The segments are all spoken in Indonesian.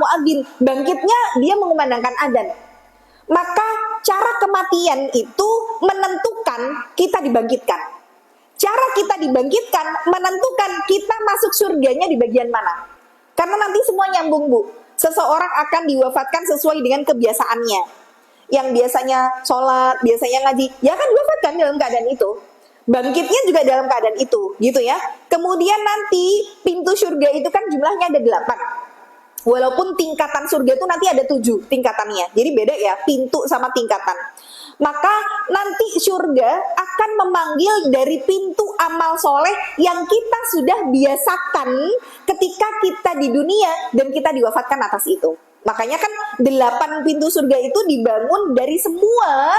muadzin. Bangkitnya dia mengumandangkan adzan. Maka cara kematian itu menentukan kita dibangkitkan. Cara kita dibangkitkan menentukan kita masuk surganya di bagian mana. Karena nanti semua nyambung, Bu. Seseorang akan diwafatkan sesuai dengan kebiasaannya. Yang biasanya sholat, biasanya ngaji, ya kan diwafatkan dalam keadaan itu. Bangkitnya juga dalam keadaan itu, gitu ya. Kemudian nanti pintu surga itu kan jumlahnya ada 8. Walaupun tingkatan surga itu nanti ada 7 tingkatannya. Jadi beda ya, pintu sama tingkatan. Maka nanti surga akan memanggil dari pintu amal soleh yang kita sudah biasakan ketika kita di dunia dan kita diwafatkan atas itu. Makanya kan 8 pintu surga itu dibangun dari semua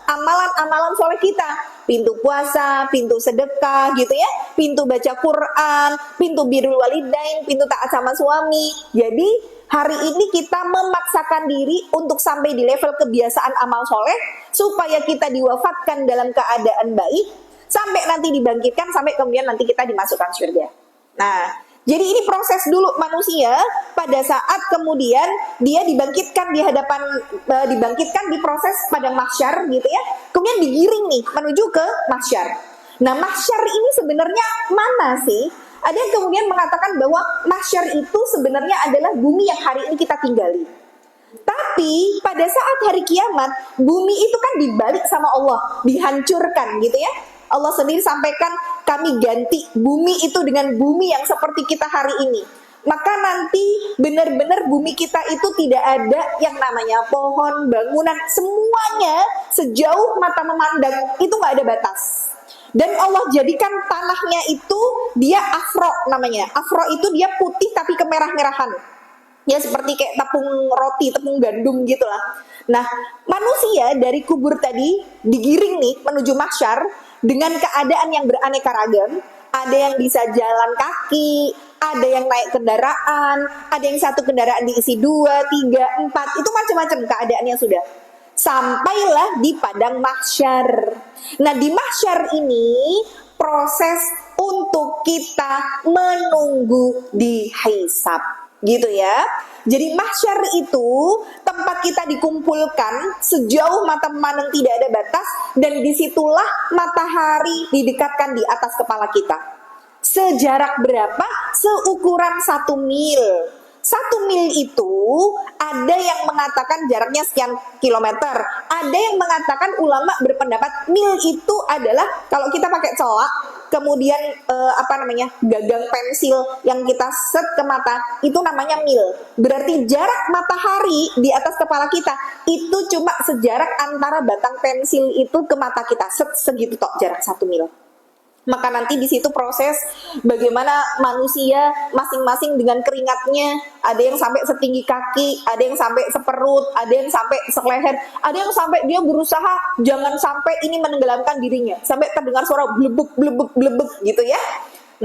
amalan-amalan soleh kita. Pintu puasa, pintu sedekah gitu ya, pintu baca Quran, pintu birrul walidain, pintu taat sama suami. Jadi hari ini kita memaksakan diri untuk sampai di level kebiasaan amal soleh supaya kita diwafatkan dalam keadaan baik sampai nanti dibangkitkan, sampai kemudian nanti kita dimasukkan surga. Nah, jadi ini proses dulu manusia pada saat kemudian dia dibangkitkan di hadapan, dibangkitkan di proses padang mahsyar gitu ya. Kemudian digiring nih menuju ke mahsyar. Nah, mahsyar ini sebenarnya mana sih? Ada yang kemudian mengatakan bahwa mahsyar itu sebenarnya adalah bumi yang hari ini kita tinggali. Tapi pada saat hari kiamat, bumi itu kan dibalik sama Allah, dihancurkan gitu ya. Allah sendiri sampaikan, kami ganti bumi itu dengan bumi yang seperti kita hari ini. Maka nanti benar-benar bumi kita itu tidak ada yang namanya pohon, bangunan, semuanya sejauh mata memandang itu nggak ada batas. Dan Allah jadikan tanahnya itu dia afro namanya. Afro itu dia putih tapi kemerah-merahan. Ya seperti kayak tepung roti, tepung gandum gitulah. Nah, manusia dari kubur tadi digiring nih menuju mahsyar dengan keadaan yang beraneka ragam. Ada yang bisa jalan kaki, ada yang naik kendaraan, ada yang satu kendaraan diisi 2, 3, 4, itu macam-macam keadaannya sudah. Sampailah di padang mahsyar. Nah, di mahsyar ini proses untuk kita menunggu dihisab, gitu ya. Jadi mahsyar itu tempat kita dikumpulkan sejauh mata memandang tidak ada batas, dan disitulah matahari didekatkan di atas kepala kita. Sejarak berapa? Seukuran 1 mil. 1 mil itu ada yang mengatakan jaraknya sekian kilometer, ada yang mengatakan ulama berpendapat mil itu adalah kalau kita pakai celak, kemudian gagang pensil yang kita set ke mata, itu namanya mil. Berarti jarak matahari di atas kepala kita itu cuma sejarak antara batang pensil itu ke mata kita, segitu tok jarak 1 mil. Maka nanti di situ proses bagaimana manusia masing-masing dengan keringatnya, ada yang sampai setinggi kaki, ada yang sampai seperut, ada yang sampai seleher, ada yang sampai dia berusaha jangan sampai ini menenggelamkan dirinya, sampai terdengar suara blebek blebek blebek gitu ya.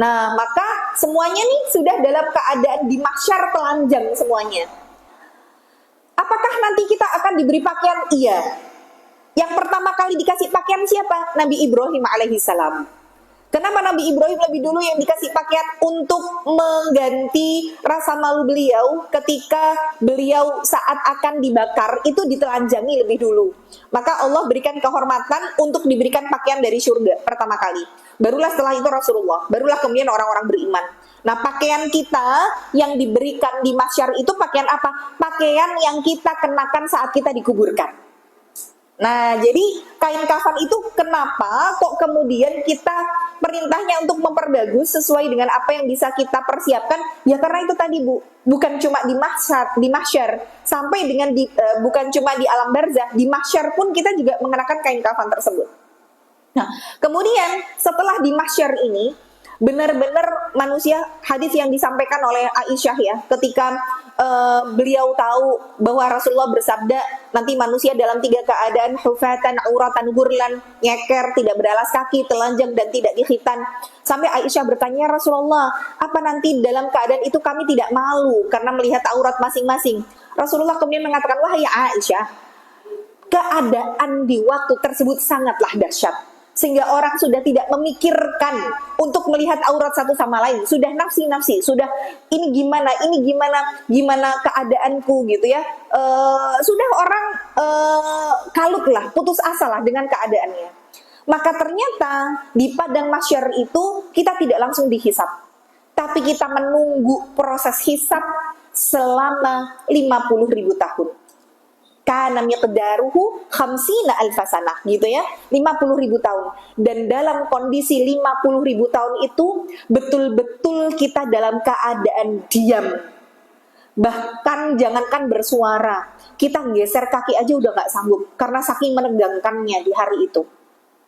Nah, maka semuanya nih sudah dalam keadaan di mahsyar telanjang semuanya. Apakah nanti kita akan diberi pakaian? Iya. Yang pertama kali dikasih pakaian siapa? Nabi Ibrahim alaihissalam. Kenapa Nabi Ibrahim lebih dulu yang dikasih pakaian? Untuk mengganti rasa malu beliau ketika beliau saat akan dibakar itu ditelanjangi lebih dulu. Maka Allah berikan kehormatan untuk diberikan pakaian dari surga pertama kali. Barulah setelah itu Rasulullah, barulah kemudian orang-orang beriman. Nah, pakaian kita yang diberikan di mahsyar itu pakaian apa? Pakaian yang kita kenakan saat kita dikuburkan. Nah, jadi kain kafan itu kenapa kok kemudian kita perintahnya untuk memperbagus sesuai dengan apa yang bisa kita persiapkan? Ya karena itu tadi, Bu, bukan cuma di mahsyar, sampai dengan bukan cuma di alam barzah, di mahsyar pun kita juga mengenakan kain kafan tersebut. Nah, kemudian setelah di mahsyar ini benar-benar manusia, hadis yang disampaikan oleh Aisyah ya, ketika beliau tahu bahwa Rasulullah bersabda nanti manusia dalam 3 keadaan, hufatan, auratan, hurlan, nyeker, tidak beralas kaki, telanjang dan tidak dikhitan. Sampai Aisyah bertanya, Rasulullah, apa nanti dalam keadaan itu kami tidak malu karena melihat aurat masing-masing? Rasulullah kemudian mengatakan, wahai Aisyah, keadaan di waktu tersebut sangatlah dahsyat. sehingga orang sudah tidak memikirkan untuk melihat aurat satu sama lain, sudah nafsi-nafsi, sudah ini gimana keadaanku gitu ya. Sudah orang kalut lah, putus asa lah dengan keadaannya. Maka ternyata di padang mahsyar itu kita tidak langsung dihisab, tapi kita menunggu proses hisab selama 50.000 tahun. Kana miqdaruhu khamsina alfasanah gitu ya, 50.000 tahun. Dan dalam kondisi 50.000 tahun itu betul-betul kita dalam keadaan diam. Bahkan jangankan bersuara, kita geser kaki aja udah gak sanggup karena saking menegangkannya di hari itu.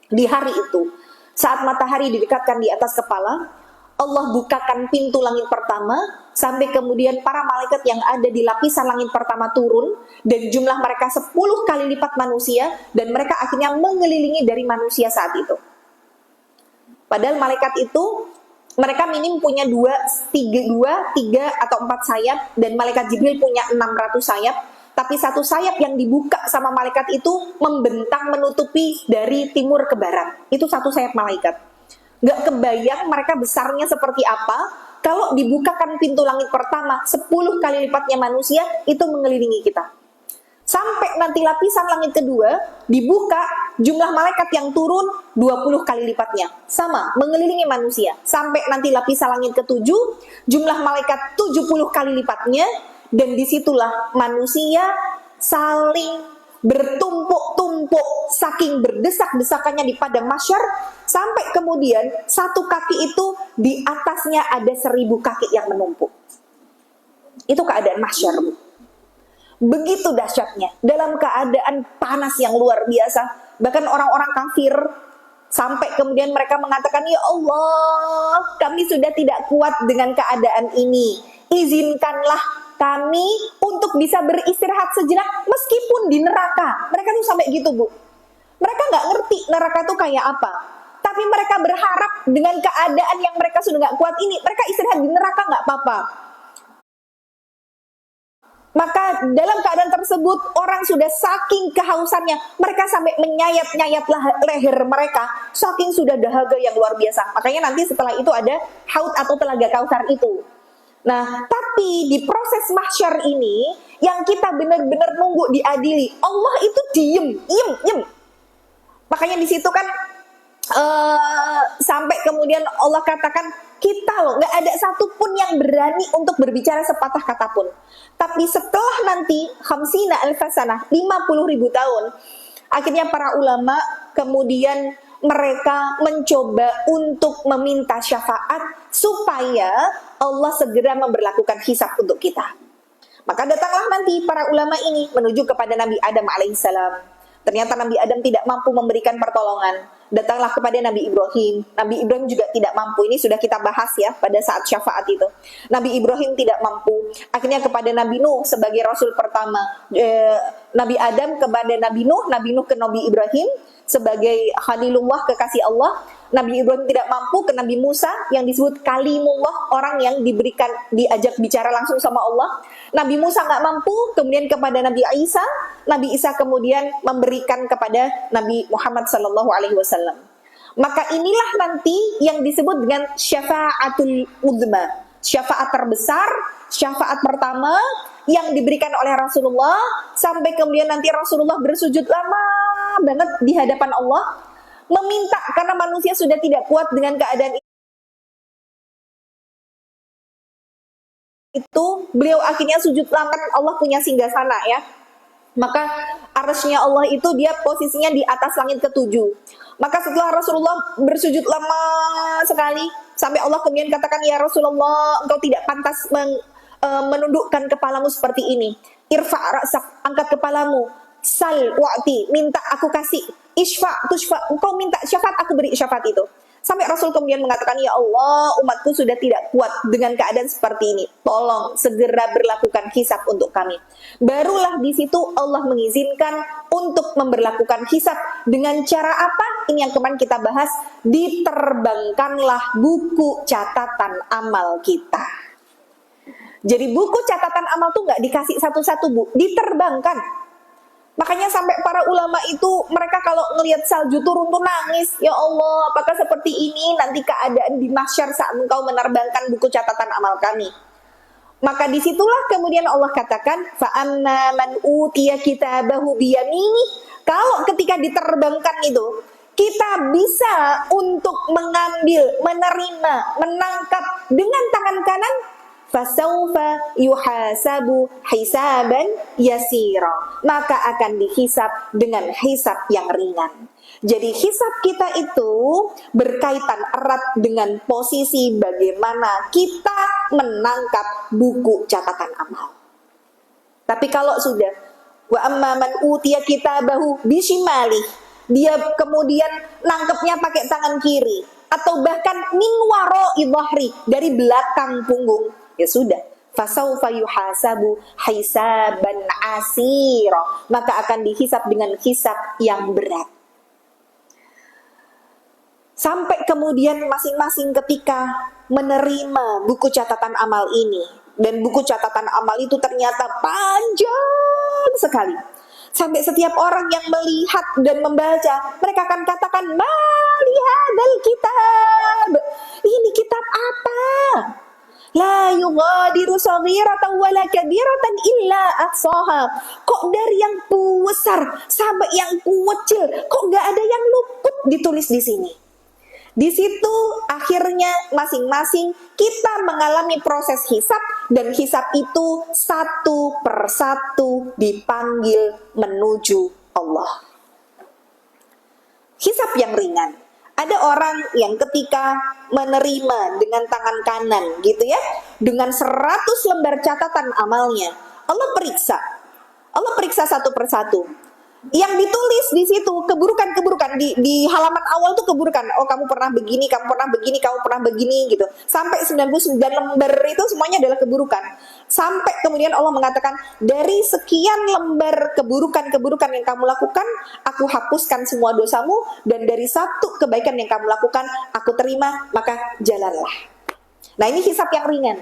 Di hari itu, saat matahari didekatkan di atas kepala, Allah bukakan pintu langit pertama, sampai kemudian para malaikat yang ada di lapisan langit pertama turun, dan jumlah mereka 10 kali lipat manusia, dan mereka akhirnya mengelilingi dari manusia saat itu. Padahal malaikat itu, mereka minim punya 3 atau 4 sayap, dan malaikat Jibril punya 600 sayap, tapi satu sayap yang dibuka sama malaikat itu membentang menutupi dari timur ke barat. Itu satu sayap malaikat. Gak kebayang mereka besarnya seperti apa kalau dibukakan pintu langit pertama 10 kali lipatnya manusia itu mengelilingi kita. Sampai nanti lapisan langit kedua dibuka, jumlah malaikat yang turun 20 kali lipatnya, sama mengelilingi manusia. Sampai nanti lapisan langit ketujuh, jumlah malaikat 70 kali lipatnya, dan disitulah manusia saling bertumpuk-tumpuk saking berdesak-desakannya di padang mahsyar, sampai kemudian satu kaki itu di atasnya ada 1000 kaki yang menumpuk. Itu keadaan mahsyar, Bu. Begitu dahsyatnya, dalam keadaan panas yang luar biasa. Bahkan orang-orang kafir sampai kemudian mereka mengatakan, ya Allah, kami sudah tidak kuat dengan keadaan ini, izinkanlah kami untuk bisa beristirahat sejenak meskipun di neraka. Mereka tuh sampai gitu, Bu. Mereka nggak ngerti neraka tuh kayak apa, tapi mereka berharap dengan keadaan yang mereka sudah nggak kuat ini, mereka istirahat di neraka nggak apa-apa. Maka dalam keadaan tersebut orang sudah saking kehausannya, mereka sampai menyayat-nyayat leher mereka, saking sudah dahaga yang luar biasa. Makanya nanti setelah itu ada haud atau telaga Kautsar itu. Nah, tapi di proses mahsyar ini yang kita benar-benar nunggu diadili, Allah itu diem. Makanya di situ kan sampai kemudian Allah katakan, kita loh nggak ada satupun yang berani untuk berbicara sepatah kata pun. Tapi setelah nanti khamsina alfasanah, 50.000 tahun, akhirnya para ulama kemudian mereka mencoba untuk meminta syafaat supaya Allah segera memberlakukan hisab untuk kita. Maka datanglah nanti para ulama ini menuju kepada Nabi Adam alaihissalam. Ternyata Nabi Adam tidak mampu memberikan pertolongan. Datanglah kepada Nabi Ibrahim. Nabi Ibrahim juga tidak mampu. Ini sudah kita bahas ya pada saat syafaat itu. Nabi Ibrahim tidak mampu. Akhirnya kepada Nabi Nuh sebagai Rasul pertama. Nabi Adam kepada Nabi Nuh ke Nabi Ibrahim sebagai Khalilullah, kekasih Allah. Nabi Ibrahim tidak mampu ke Nabi Musa yang disebut Kalimullah, orang yang diajak bicara langsung sama Allah. Nabi Musa nggak mampu, kemudian kepada Nabi Isa. Nabi Isa kemudian memberikan kepada Nabi Muhammad SAW. Maka inilah nanti yang disebut dengan syafa'atul uzma, syafaat terbesar, syafaat pertama yang diberikan oleh Rasulullah, sampai kemudian nanti Rasulullah bersujud lama banget di hadapan Allah, meminta karena manusia sudah tidak kuat dengan keadaan itu. Beliau akhirnya sujud lama. Allah punya singgasana ya, maka arsy-Nya Allah itu dia posisinya di atas langit ketujuh. Maka setelah Rasulullah bersujud lama sekali, sampai Allah kemudian katakan, ya Rasulullah, engkau tidak pantas menundukkan kepalamu seperti ini. Irfa' ra'sak, angkat kepalamu. Sal wa'ti, minta aku kasih. Isfa' tushfa, engkau minta syafaat, aku beri syafaat itu. Sampai Rasul kemudian mengatakan, ya Allah, umatku sudah tidak kuat dengan keadaan seperti ini. Tolong segera berlakukan hisab untuk kami. Barulah di situ Allah mengizinkan untuk memberlakukan hisab. Dengan cara apa? Ini yang kemarin kita bahas. Diterbangkanlah buku catatan amal kita. Jadi buku catatan amal tuh nggak dikasih satu-satu, Bu. Diterbangkan. Makanya sampai para ulama itu, mereka kalau ngelihat salju turun tuh nangis. Ya Allah, apakah seperti ini nanti keadaan di mahsyar saat engkau menerbangkan buku catatan amal kami? Maka disitulah kemudian Allah katakan, fa'amma man utiya kitabahu biyamini. Kalau ketika diterbangkan itu, kita bisa untuk mengambil, menerima, menangkap dengan tangan kanan, fasaufa yuhasabu hisaban yasira, maka akan dihisab dengan hisab yang ringan. Jadi hisab kita itu berkaitan erat dengan posisi bagaimana kita menangkap buku catatan amal. Tapi kalau sudah wa amma man utiya kitabahu bishimali, dia kemudian nangkepnya pakai tangan kiri atau bahkan min wara'i dhahri, dari belakang punggung, ya sudah, fasaufa yuhasabu hisaban asira, maka akan dihisab dengan hisab yang berat. Sampai kemudian masing-masing ketika menerima buku catatan amal ini, dan buku catatan amal itu ternyata panjang sekali. Sampai setiap orang yang melihat dan membaca, mereka akan katakan, "Mali hadzal kitab?" Ini kitab apa? La yughadiru saghiratan wala kabiratan illa ahsaha. Kok dari yang besar sampai yang kecil, kok nggak ada yang luput ditulis di sini? Di situ akhirnya masing-masing kita mengalami proses hisab, dan hisab itu satu persatu dipanggil menuju Allah. Hisab yang ringan. Ada orang yang ketika menerima dengan tangan kanan gitu ya, dengan 100 lembar catatan amalnya, Allah periksa satu persatu. Yang ditulis di situ keburukan-keburukan, di halaman awal tuh keburukan. Oh, kamu pernah begini, kamu pernah begini, kamu pernah begini gitu. Sampai 99 lembar itu semuanya adalah keburukan. Sampai kemudian Allah mengatakan, dari sekian lembar keburukan-keburukan yang kamu lakukan, aku hapuskan semua dosamu, dan dari satu kebaikan yang kamu lakukan, aku terima, maka jalanlah. Nah, ini hisab yang ringan.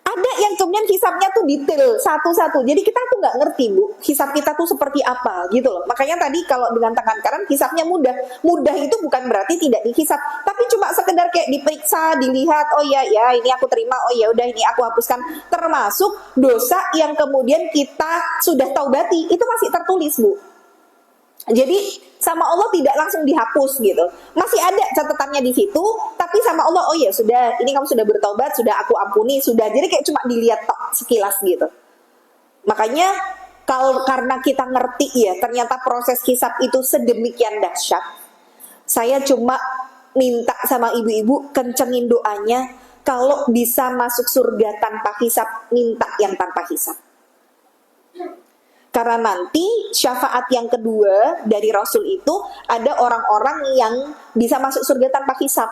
Ada yang kemudian hisabnya tuh detail satu-satu. Jadi kita tuh nggak ngerti, Bu, hisab kita tuh seperti apa gitu loh. Makanya tadi kalau dengan tangan kanan hisabnya mudah. Mudah itu bukan berarti tidak dihisab, tapi cuma sekedar kayak diperiksa, dilihat, oh ya ini aku terima, oh ya udah ini aku hapuskan. Termasuk dosa yang kemudian kita sudah taubati, itu masih tertulis, Bu. Jadi sama Allah tidak langsung dihapus gitu. Masih ada catatannya di situ, tapi sama Allah, oh ya sudah, ini kamu sudah bertaubat, sudah aku ampuni, sudah. Jadi kayak cuma dilihat sekilas gitu. Makanya karena kita ngerti ya, ternyata proses hisab itu sedemikian dahsyat. Saya cuma minta sama ibu-ibu kencengin doanya, kalau bisa masuk surga tanpa hisab, minta yang tanpa hisab. Karena nanti syafaat yang kedua dari Rasul itu, ada orang-orang yang bisa masuk surga tanpa hisab.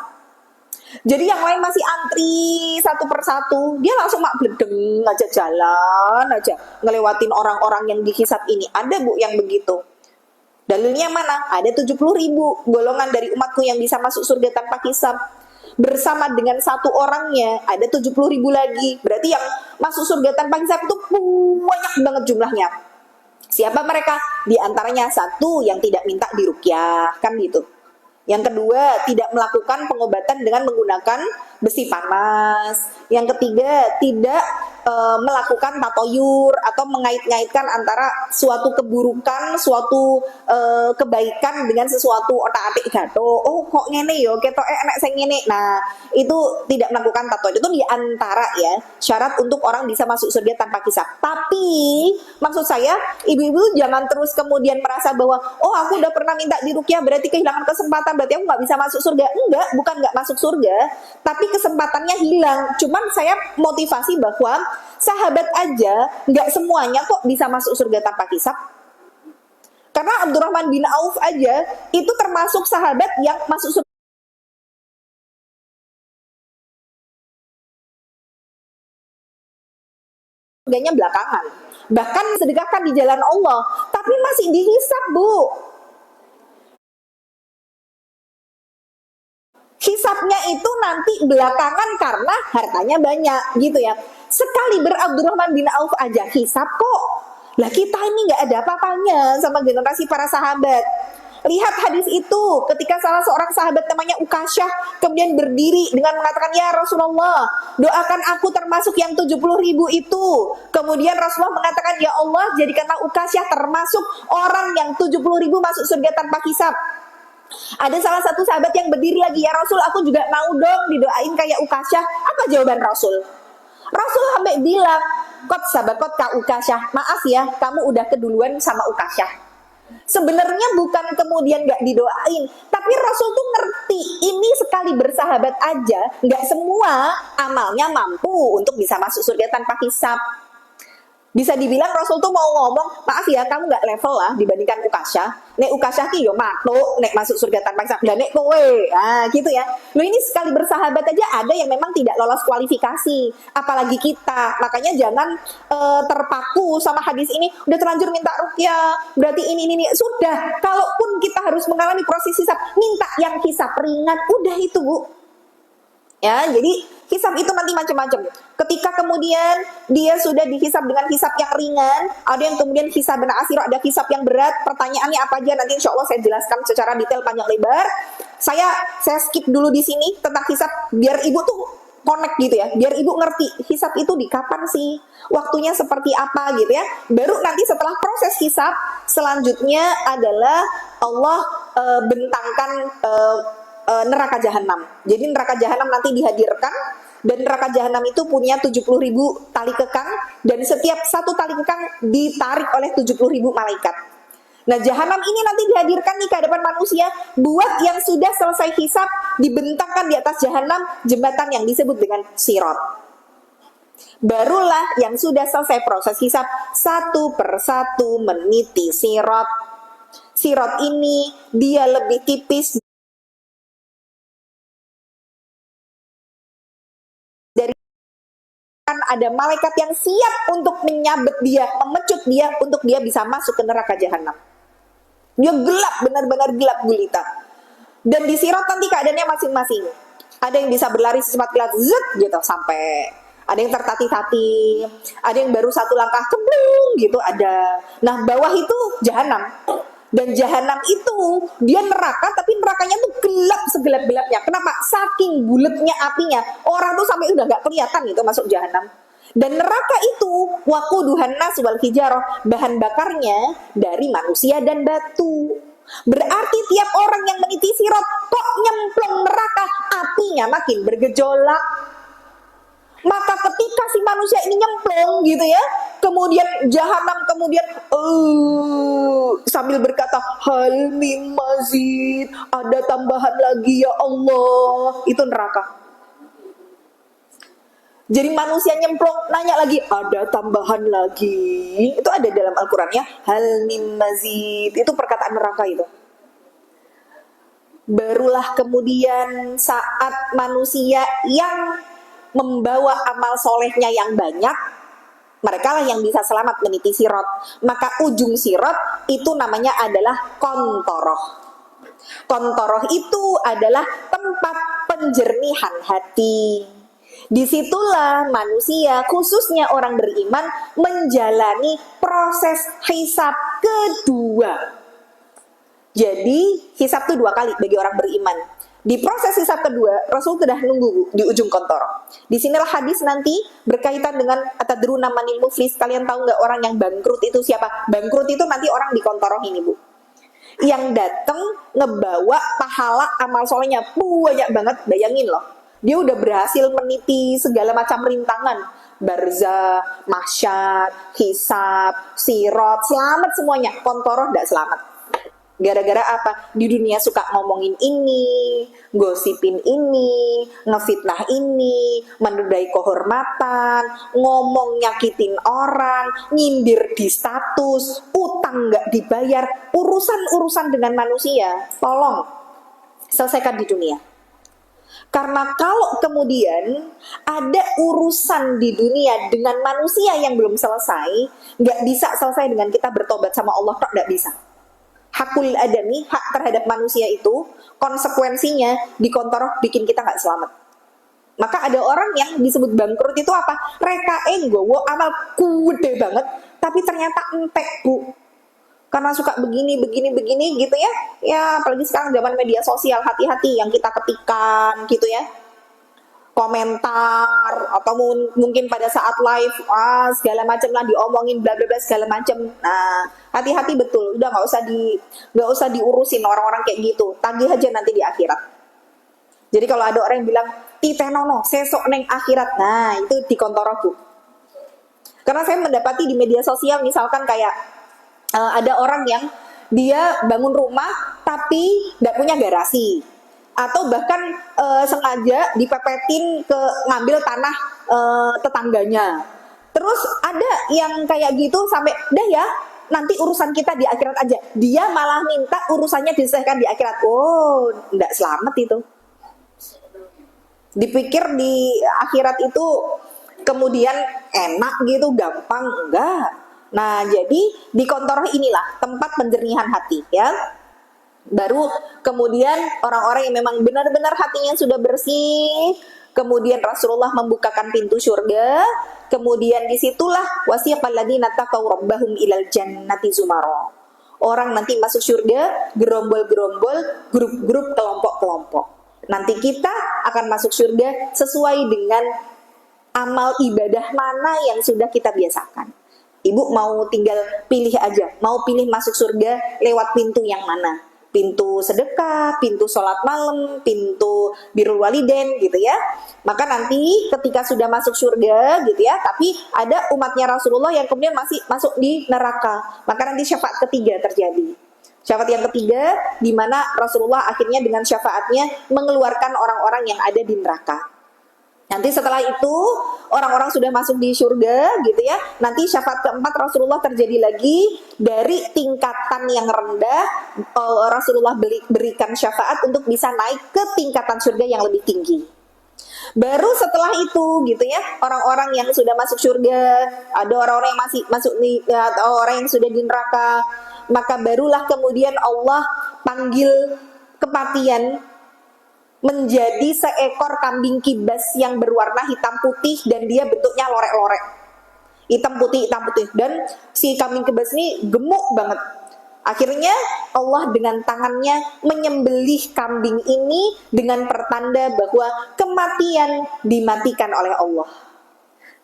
Jadi yang lain masih antri satu persatu, dia langsung mak bledeng aja, jalan aja, ngelewatin orang-orang yang dihisab ini. Ada, Bu, yang begitu. Dalilnya mana? Ada 70.000 golongan dari umatku yang bisa masuk surga tanpa hisab. Bersama dengan satu orangnya ada 70.000 lagi. Berarti yang masuk surga tanpa hisab itu banyak banget jumlahnya. Siapa mereka? Di antaranya satu, yang tidak minta diruqyah, kan gitu. Yang kedua, tidak melakukan pengobatan dengan menggunakan besi panas. Yang ketiga, tidak melakukan tatoyur atau mengait-ngaitkan antara suatu keburukan, suatu kebaikan dengan sesuatu otak-atik gato. Oh, kok ngene yo, ketok enak sing ngene. Nah, itu tidak melakukan tatoyur. Itu di antara ya syarat untuk orang bisa masuk surga tanpa hisab. Tapi maksud saya, ibu-ibu jangan terus kemudian merasa bahwa oh, aku udah pernah minta diruqyah berarti kehilangan kesempatan, berarti aku nggak bisa masuk surga. Enggak, bukan nggak masuk surga, tapi kesempatannya hilang. Cuman saya motivasi bahwa sahabat aja nggak semuanya kok bisa masuk surga tanpa hisab. Karena Abdurrahman bin Auf aja itu termasuk sahabat yang masuk surganya belakangan. Bahkan sedekahkan di jalan Allah, tapi masih dihisab, Bu. Hisabnya itu nanti belakangan karena hartanya banyak gitu ya. Sekali Abdurrahman bin Auf aja hisab kok. Lah kita ini nggak ada apa-apanya sama generasi para sahabat. Lihat hadis itu ketika salah seorang sahabat namanya Ukasyah kemudian berdiri dengan mengatakan, ya Rasulullah, doakan aku termasuk yang 70.000 itu. Kemudian Rasulullah mengatakan, ya Allah, jadikanlah Ukasyah termasuk orang yang 70.000 masuk surga tanpa hisab. Ada salah satu sahabat yang berdiri lagi, ya Rasul, aku juga mau dong didoain kayak Ukasyah. Apa jawaban Rasul? Rasul sampai bilang, kot sabakot ka Ukasyah, maaf ya, kamu udah keduluan sama Ukasyah. Sebenarnya bukan kemudian gak didoain, tapi Rasul tuh ngerti ini sekali bersahabat aja, gak semua amalnya mampu untuk bisa masuk surga tanpa hisab. Bisa dibilang Rasul tuh mau ngomong, maaf ya, kamu gak level lah dibandingkan Ukasyah. Nek Ukasyah ki yo makluk, nek masuk surga tanpa hisab. Dan nek kowe, gitu ya. Lo ini sekali bersahabat aja ada yang memang tidak lolos kualifikasi, apalagi kita. Makanya jangan terpaku sama hadis ini. Udah terlanjur minta ruqyah, berarti ini. Sudah, kalaupun kita harus mengalami proses hisab, minta yang hisab ringan. Udah itu, Bu. Ya, jadi hisab itu nanti macam-macam. Ketika kemudian dia sudah dihisab dengan hisab yang ringan, ada yang kemudian hisab benar asiro, ada hisab yang berat. Pertanyaannya apa aja nanti insya Allah saya jelaskan secara detail panjang lebar. Saya skip dulu di sini tentang hisab biar ibu tuh connect gitu ya, biar ibu ngerti hisab itu di kapan sih, waktunya seperti apa gitu ya. Baru nanti setelah proses hisab selanjutnya adalah Allah bentangkan neraka jahanam. Jadi neraka jahanam nanti dihadirkan, dan neraka jahanam itu punya 70.000 tali kekang, dan setiap satu tali kekang ditarik oleh 70.000 malaikat. Nah, jahanam ini nanti dihadirkan nih ke hadapan manusia buat yang sudah selesai hisab, dibentangkan di atas jahanam jembatan yang disebut dengan sirat. Barulah yang sudah selesai proses hisab satu persatu meniti sirat. Sirat ini dia lebih tipis dari, ada malaikat yang siap untuk menyabet dia, memecut dia untuk dia bisa masuk ke neraka jahanam. Dia gelap, benar-benar gelap gulita. Dan di sirat nanti keadaannya masing-masing. Ada yang bisa berlari secepat kilat, zet gitu sampai. Ada yang tertatih-tatih, ada yang baru satu langkah cemplung gitu ada. Nah, bawah itu jahanam. Dan jahanam itu dia neraka, tapi nerakanya tuh gelap segelap-gelapnya. Kenapa? Saking buletnya apinya, orang tuh sampai udah gak kelihatan gitu masuk jahanam. Dan neraka itu waquduhan nas wal hijarah, bahan bakarnya dari manusia dan batu. Berarti tiap orang yang meniti sirat kok nyemplung neraka, apinya makin bergejolak. Maka ketika si manusia ini nyemplung gitu ya, kemudian jahanam kemudian sambil berkata, hal min mazid, ada tambahan lagi ya Allah, itu neraka. Jadi manusia nyemplung nanya lagi, ada tambahan lagi. Itu ada dalam Al-Quran ya, hal min mazid, itu perkataan neraka itu. Barulah kemudian saat manusia yang membawa amal solehnya yang banyak, mereka lah yang bisa selamat meniti sirat. Maka ujung sirat itu namanya adalah kontoroh. Kontoroh itu adalah tempat penjernihan hati. Disitulah manusia, khususnya orang beriman, menjalani proses hisab kedua. Jadi hisab itu 2 kali bagi orang beriman. Di proses hisab kedua, Rasul sudah nunggu di ujung kontoroh. Disinilah hadis nanti berkaitan dengan atadruna manil muflis. Kalian tahu nggak orang yang bangkrut itu siapa? Bangkrut itu nanti orang di kontoroh ini, Bu. Yang datang ngebawa pahala amal solehnya banyak banget. Bayangin loh, dia udah berhasil meniti segala macam rintangan, barzah, mahsyar, hisab, sirat, selamat semuanya. Kontoroh tidak selamat. Gara-gara apa? Di dunia suka ngomongin ini, gosipin ini, ngefitnah ini, menodai kehormatan, ngomong nyakitin orang, nyindir di status, utang nggak dibayar, urusan-urusan dengan manusia. Tolong selesaikan di dunia. Karena kalau kemudian ada urusan di dunia dengan manusia yang belum selesai, nggak bisa selesai dengan kita bertobat sama Allah, tak nggak bisa. Hakul adami, hak terhadap manusia itu konsekuensinya di kontoroh bikin kita nggak selamat. Maka ada orang yang disebut bangkrut itu apa? Reka nggowo amal gede banget, tapi ternyata entek Bu, karena suka begini gitu ya. Ya apalagi sekarang zaman media sosial, hati-hati yang kita ketikan gitu ya, komentar atau mungkin pada saat live segala macam lah diomongin bla bla bla segala macam. Nah, hati-hati betul, udah nggak usah diurusin orang-orang kayak gitu, tagih aja nanti di akhirat. Jadi kalau ada orang yang bilang titenono sesok neng akhirat, nah itu dikontoroku. Karena saya mendapati di media sosial misalkan kayak ada orang yang dia bangun rumah tapi nggak punya garasi, atau bahkan sengaja dipepetin ke ngambil tanah tetangganya. Terus ada yang kayak gitu sampai dah ya nanti urusan kita di akhirat aja, dia malah minta urusannya diselesaikan di akhirat. Oh, enggak selamat itu. Dipikir di akhirat itu kemudian enak gitu, gampang, enggak. Nah, jadi di kontoroh inilah tempat penjernihan hati ya. Baru kemudian orang-orang yang memang benar-benar hatinya sudah bersih, kemudian Rasulullah membukakan pintu surga, kemudian disitulah wasiqal ladzina taqaw rabbahum ilal jannati zumara. Orang nanti masuk surga gerombol-gerombol, grup-grup, kelompok-kelompok. Nanti kita akan masuk surga sesuai dengan amal ibadah mana yang sudah kita biasakan. Ibu mau tinggal pilih aja, mau pilih masuk surga lewat pintu yang mana? Pintu sedekah, pintu sholat malam, pintu birrul walidain gitu ya. Maka nanti ketika sudah masuk surga gitu ya, tapi ada umatnya Rasulullah yang kemudian masih masuk di neraka, maka nanti syafaat ketiga terjadi. Syafaat yang ketiga di mana Rasulullah akhirnya dengan syafaatnya mengeluarkan orang-orang yang ada di neraka. Nanti setelah itu orang-orang sudah masuk di surga gitu ya. Nanti syafaat keempat Rasulullah terjadi lagi dari tingkatan yang rendah. Rasulullah berikan syafaat untuk bisa naik ke tingkatan surga yang lebih tinggi. Baru setelah itu gitu ya, orang-orang yang sudah masuk surga, ada orang-orang yang masih masuk atau orang yang sudah di neraka, maka barulah kemudian Allah panggil kematian menjadi seekor kambing kibas yang berwarna hitam putih dan dia bentuknya lorek-lorek. Hitam putih. Dan si kambing kibas ini gemuk banget. Akhirnya Allah dengan tangannya menyembelih kambing ini dengan pertanda bahwa kematian dimatikan oleh Allah.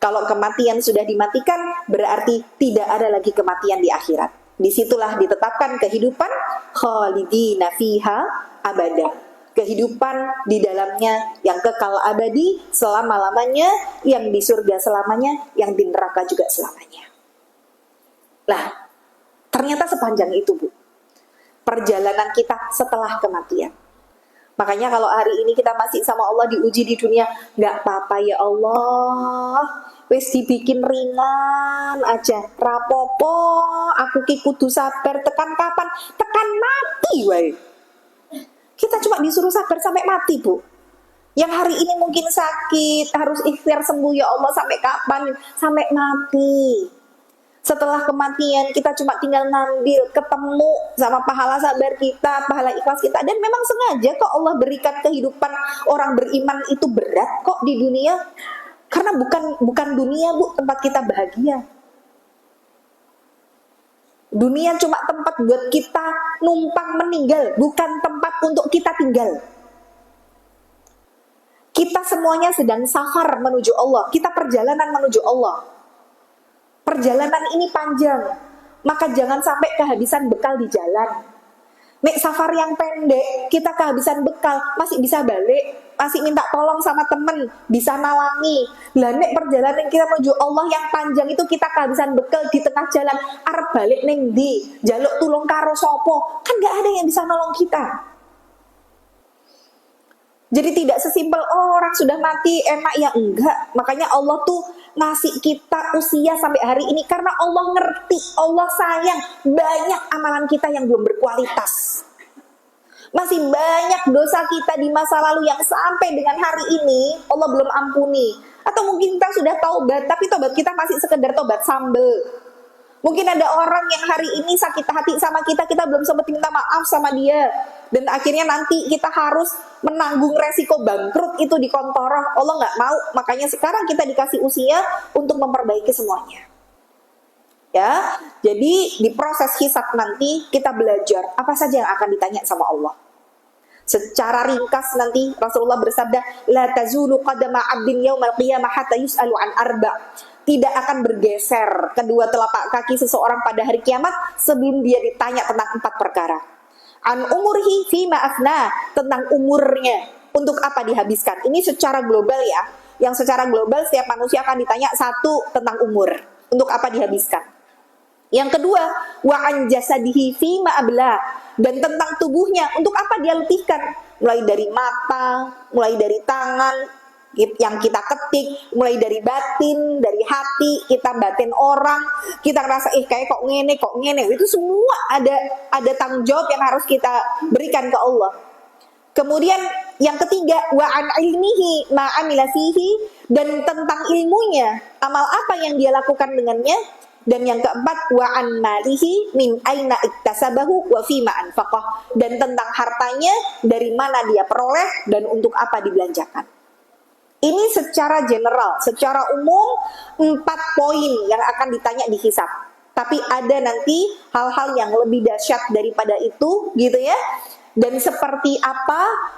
Kalau kematian sudah dimatikan, berarti tidak ada lagi kematian di akhirat. Disitulah ditetapkan kehidupan khalidina fiha abada. Kehidupan di dalamnya yang kekal abadi selama-lamanya, yang di surga selamanya, yang di neraka juga selamanya. Lah, ternyata sepanjang itu Bu, perjalanan kita setelah kematian. Makanya kalau hari ini kita masih sama Allah diuji di dunia, gak apa-apa ya Allah, wis dibikin ringan aja, rapopo, aku ki kudu sabar, tekan kapan? Tekan mati wae. Kita cuma disuruh sabar sampai mati Bu. Yang hari ini mungkin sakit, harus ikhtiar sembuh ya Allah, sampai kapan? Sampai mati. Setelah kematian kita cuma tinggal ngambil, ketemu sama pahala sabar kita, pahala ikhlas kita. Dan memang sengaja kok Allah berikan kehidupan orang beriman itu berat kok di dunia. Karena bukan dunia Bu tempat kita bahagia. Dunia cuma tempat buat kita numpang meninggal, bukan tempat untuk kita tinggal. Kita semuanya sedang safar menuju Allah, kita perjalanan menuju Allah. Perjalanan ini panjang, maka jangan sampai kehabisan bekal di jalan. Nek safar yang pendek, kita kehabisan bekal, masih bisa balik, masih minta tolong sama temen, bisa nalangi. Lah nek perjalanan kita menuju Allah yang panjang itu kita kehabisan bekal di tengah jalan, arep balik ning ndi, jaluk tulung karo sopo, kan gak ada yang bisa nolong kita. Jadi tidak sesimpel orang sudah mati enak ya, enggak. Makanya Allah tuh ngasih kita usia sampai hari ini karena Allah ngerti, Allah sayang. Banyak amalan kita yang belum berkualitas. Masih banyak dosa kita di masa lalu yang sampai dengan hari ini Allah belum ampuni. Atau mungkin kita sudah taubat, tapi taubat kita masih sekedar taubat sambel. Mungkin ada orang yang hari ini sakit hati sama kita belum sempat minta maaf sama dia. Dan akhirnya nanti kita harus menanggung resiko bangkrut itu di kontoroh. Allah gak mau, makanya sekarang kita dikasih usia untuk memperbaiki semuanya. Ya, jadi di proses hisab nanti kita belajar apa saja yang akan ditanya sama Allah. Secara ringkas nanti Rasulullah bersabda, la tazulu qadama 'abdin yaumal qiyamah hatta yus'alu an arba. Tidak akan bergeser kedua telapak kaki seseorang pada hari kiamat sebelum dia ditanya tentang 4 perkara. An umurhi fima afna, tentang umurnya, untuk apa dihabiskan. Ini secara global ya. Yang secara global setiap manusia akan ditanya satu tentang umur, untuk apa dihabiskan. Yang kedua, wa an jasadihi fima abla, dan tentang tubuhnya, untuk apa dia letihkan. Mulai dari mata, mulai dari tangan yang kita ketik, mulai dari batin, dari hati, kita batin orang, kita ngerasa kayak kok ngene, itu semua ada tanggung jawab yang harus kita berikan ke Allah. Kemudian yang ketiga, wa an ilmihi ma amila fihi, dan tentang ilmunya, amal apa yang dia lakukan dengannya. Dan yang keempat, wa an malihi min aina iktasabahu wa fima anfaqah, dan tentang hartanya, dari mana dia peroleh dan untuk apa dibelanjakan. Ini secara general, secara umum 4 poin yang akan ditanya di hisab. Tapi ada nanti hal-hal yang lebih dahsyat daripada itu, gitu ya. Dan seperti apa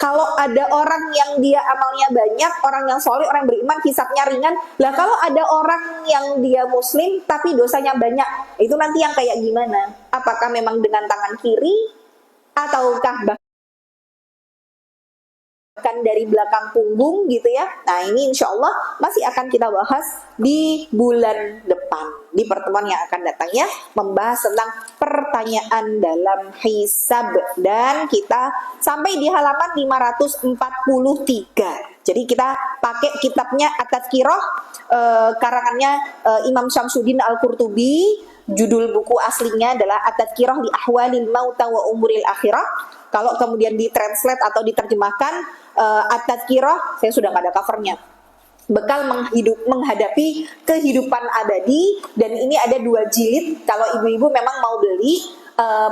kalau ada orang yang dia amalnya banyak, orang yang soleh, orang yang beriman, hisabnya ringan. Lah kalau ada orang yang dia muslim tapi dosanya banyak, itu nanti yang kayak gimana? Apakah memang dengan tangan kiri ataukah bahkan dari belakang punggung gitu ya. Nah ini insya Allah masih akan kita bahas di bulan depan, di pertemuan yang akan datang ya, membahas tentang pertanyaan dalam hisab, dan kita sampai di halaman 543. Jadi kita pakai kitabnya At-Tadhkirah, karangannya Imam Syamsuddin Al-Qurtubi. Judul buku aslinya adalah At-Tadhkirah li Ahwalil Mauta wa Umuril Akhirah. Kalau kemudian ditranslate atau diterjemahkan, At-Tadhkirah, saya sudah nggak ada covernya, bekal menghadapi kehidupan abadi. Dan ini ada 2 jilid. Kalau ibu-ibu memang mau beli,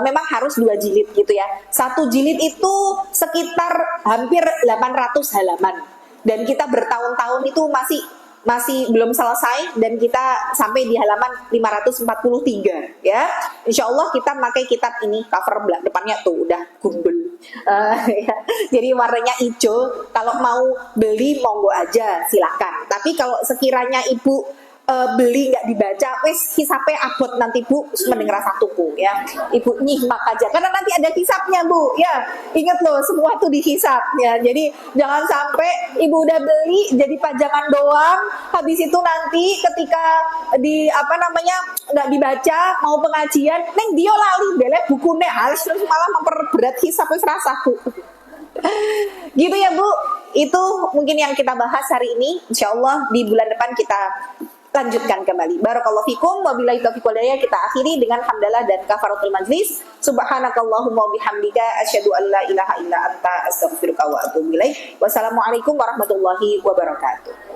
memang harus 2 jilid gitu ya. 1 jilid itu sekitar hampir 800 halaman. Dan kita bertahun-tahun itu masih belum selesai, dan kita sampai di halaman 543 ya. Insya Allah kita pakai kitab ini, cover depannya tuh udah gundul, ya. Jadi warnanya hijau. Kalau mau beli monggo aja silakan. Tapi kalau sekiranya ibu beli nggak dibaca, wes hisapnya abot nanti bu, mending rasa tuku ya. Ibu nyimak aja, karena nanti ada hisapnya bu ya. Ingat loh, semua tuh dihisap ya. Jadi jangan sampai ibu udah beli jadi pajangan doang, habis itu nanti ketika nggak dibaca, mau pengajian, neng dia lali belek bukunya, harus terus malah memperberat hisapnya serasa bu. Gitu ya bu. Itu mungkin yang kita bahas hari ini. Insya Allah di bulan depan kita lanjutkan kembali. Barakallahu fikum, wabillahi taufiq wal hidayah. Kita akhiri dengan hamdalah dan kafaratul majlis. Subhanakallahumma bihamdika asyhadu an la ilaha illa anta astaghfiruka wa atubu ilaik. Wassalamualaikum warahmatullahi wabarakatuh.